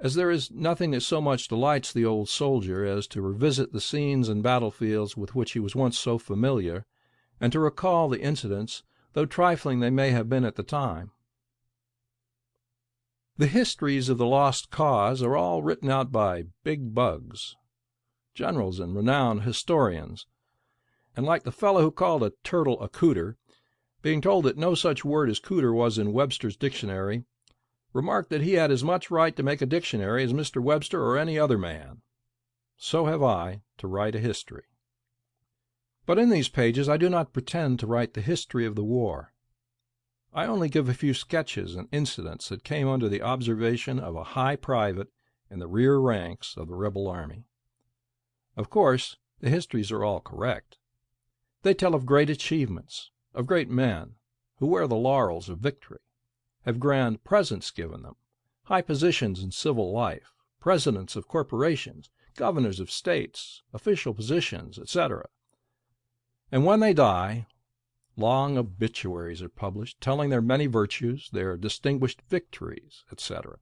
as there is nothing that so much delights the old soldier as to revisit the scenes and battlefields with which he was once so familiar, and to recall the incidents, though trifling they may have been at the time. The histories of the lost cause are all written out by big bugs, generals and renowned historians, and like the fellow who called a turtle a cooter, being told that no such word as cooter was in Webster's dictionary, remarked that he had as much right to make a dictionary as Mr. Webster or any other man. So have I to write a history. But in these pages I do not pretend to write the history of the war. I only give a few sketches and incidents that came under the observation of a high private in the rear ranks of the rebel army. Of course, the histories are all correct. They tell of great achievements, of great men who wear the laurels of victory, have grand presents given them, high positions in civil life, presidents of corporations, governors of states, official positions, etc. And when they die, long obituaries are published telling their many virtues, their distinguished victories, etc.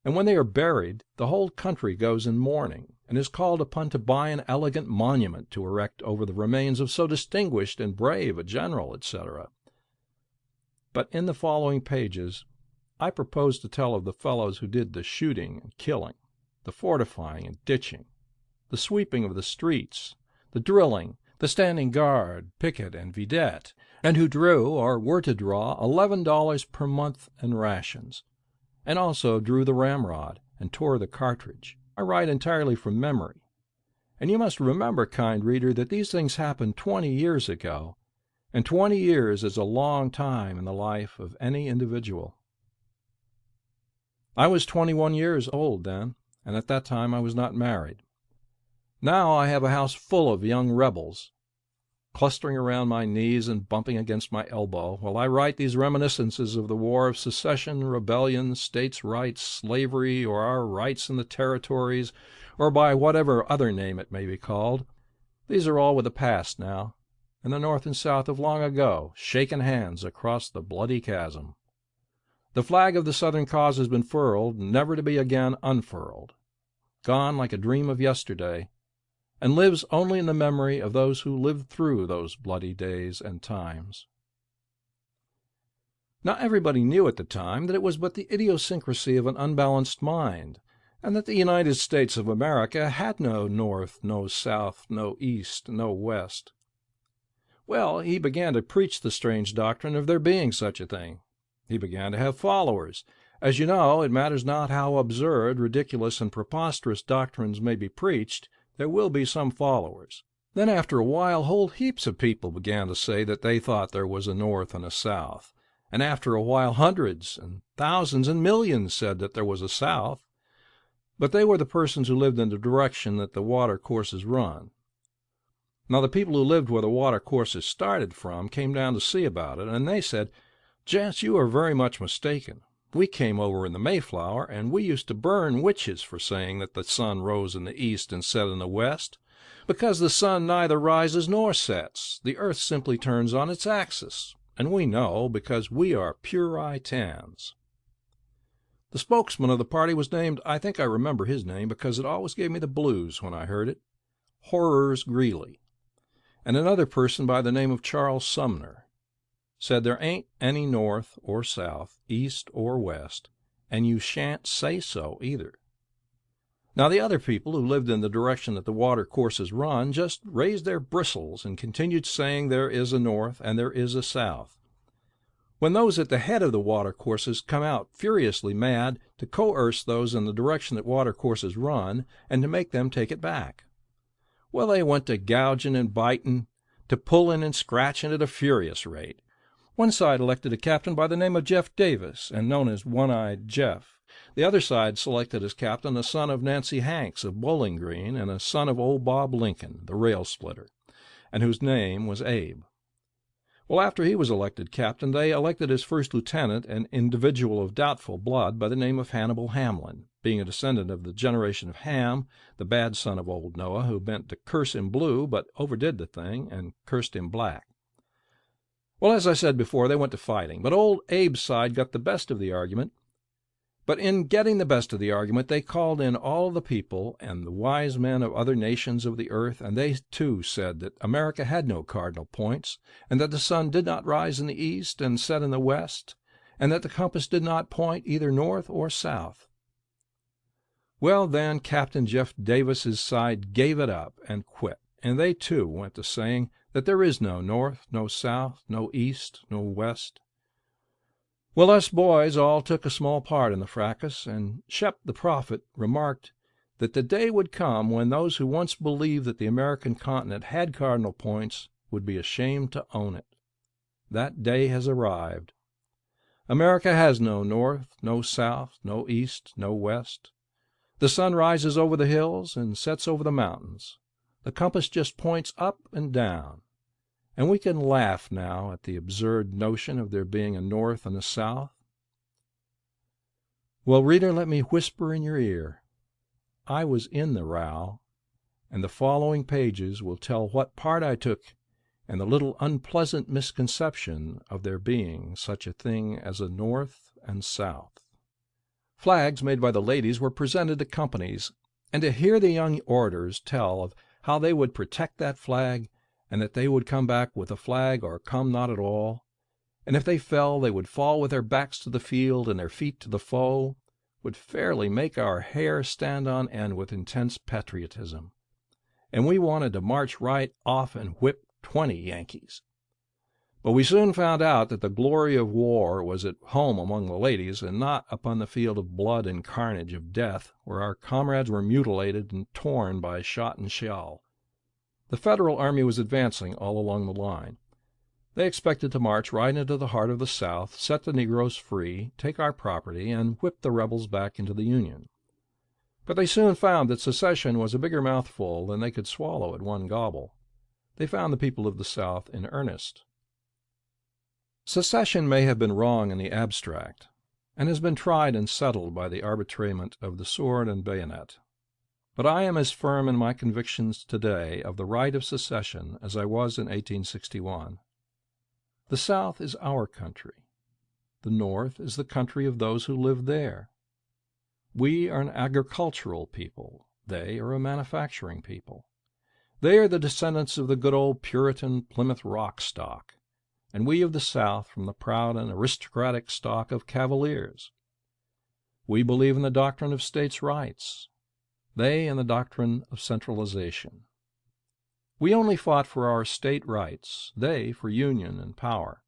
And when they are buried, the whole country goes in mourning and is called upon to buy an elegant monument to erect over the remains of so distinguished and brave a general, etc. But in the following pages, I propose to tell of the fellows who did the shooting and killing, the fortifying and ditching, the sweeping of the streets, the drilling, the standing guard, picket, and vidette, and who drew, or were to draw, $11 per month in rations, and also drew the ramrod and tore the cartridge. I write entirely from memory, and you must remember, kind reader, that these things happened 20 years ago, and 20 years is a long time in the life of any individual. I was 21 years old then, and at that time I was not married. Now I have a house full of young rebels, clustering around my knees and bumping against my elbow, while I write these reminiscences of the War of Secession, Rebellion, States' Rights, Slavery, or our rights in the territories, or by whatever other name it may be called. These are all with the past now, and the North and South of long ago shaken hands across the bloody chasm. The flag of the Southern cause has been furled, never to be again unfurled, gone like a dream of yesterday, and lives only in the memory of those who lived through those bloody days and times. Now everybody knew at the time that it was but the idiosyncrasy of an unbalanced mind, and that the United States of America had no North, no South, no East, no West. Well, he began to preach the strange doctrine of there being such a thing. He began to have followers. As you know, it matters not how absurd, ridiculous, and preposterous doctrines may be preached, there will be some followers. Then after a while whole heaps of people began to say that they thought there was a North and a South, and after a while hundreds and thousands and millions said that there was a South. But they were the persons who lived in the direction that the water courses run. Now the people who lived where the water courses started from came down to see about it, and they said, "Gents, you are very much mistaken. We came over in the Mayflower, and we used to burn witches for saying that the sun rose in the east and set in the west, because the sun neither rises nor sets. The earth simply turns on its axis, and we know because we are Puritans." The spokesman of the party was named, I think I remember his name because it always gave me the blues when I heard it, Horrors Greeley, and another person by the name of Charles Sumner said there ain't any North or South, East or West, and you shan't say so either. Now the other people who lived in the direction that the water courses run just raised their bristles and continued saying there is a North and there is a South, when those at the head of the water courses come out furiously mad to coerce those in the direction that water courses run and to make them take it back. Well, they went to gouging and biting, to pulling and scratching at a furious rate. One side elected a captain by the name of Jeff Davis, and known as One-Eyed Jeff. The other side selected as captain a son of Nancy Hanks of Bowling Green and a son of old Bob Lincoln, the rail splitter, and whose name was Abe. Well, after he was elected captain, they elected as first lieutenant an individual of doubtful blood by the name of Hannibal Hamlin, being a descendant of the generation of Ham, the bad son of old Noah, who meant to curse him blue but overdid the thing and cursed him black. Well, as I said before, they went to fighting, but old Abe's side got the best of the argument. But in getting the best of the argument, they called in all the people and the wise men of other nations of the earth, and they too said that America had no cardinal points, and that the sun did not rise in the east and set in the west, and that the compass did not point either north or south. Well, then, Captain Jeff Davis's side gave it up and quit, and they too went to saying that there is no north, no south, no east, no west. Well, us boys all took a small part in the fracas, and Shep the prophet remarked that the day would come when those who once believed that the American continent had cardinal points would be ashamed to own it. That day has arrived. America has no north, no south, no east, no west. The sun rises over the hills and sets over the mountains. The compass just points up and down. And we can laugh now at the absurd notion of there being a north and a south. Well, reader, let me whisper in your ear. I was in the row, and the following pages will tell what part I took in the little unpleasant misconception of there being such a thing as a north and south. Flags made by the ladies were presented to companies, and to hear the young orators tell of how they would protect that flag, and that they would come back with a flag or come not at all, and if they fell they would fall with their backs to the field and their feet to the foe, would fairly make our hair stand on end with intense patriotism. And we wanted to march right off and whip 20 Yankees. But we soon found out that the glory of war was at home among the ladies, and not upon the field of blood and carnage of death, where our comrades were mutilated and torn by shot and shell. The Federal army was advancing all along the line. They expected to march right into the heart of the South, set the Negroes free, take our property, and whip the rebels back into the Union. But they soon found that secession was a bigger mouthful than they could swallow at one gobble. They found the people of the South in earnest. Secession may have been wrong in the abstract, and has been tried and settled by the arbitrament of the sword and bayonet. But I am as firm in my convictions today of the right of secession as I was in 1861. The South is our country. The North is the country of those who live there. We are an agricultural people. They are a manufacturing people. They are the descendants of the good old Puritan Plymouth Rock stock, and we of the South from the proud and aristocratic stock of Cavaliers. We believe in the doctrine of states' rights. They in the doctrine of centralization. We only fought for our state rights, they for union and power.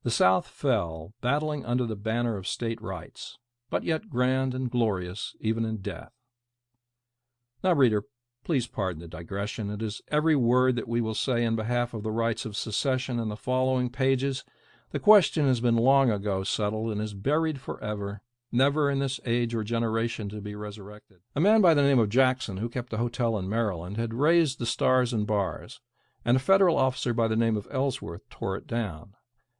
The South fell, battling under the banner of state rights, but yet grand and glorious even in death. Now, reader, please pardon the digression. It is every word that we will say in behalf of the rights of secession in the following pages. The question has been long ago settled and is buried forever, never in this age or generation to be resurrected. A man by the name of Jackson, who kept a hotel in Maryland, had raised the stars and bars, and a Federal officer by the name of Ellsworth tore it down,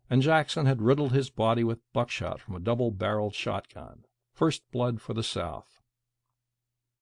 and Jackson had riddled his body with buckshot from a double-barreled shotgun. First blood for the South.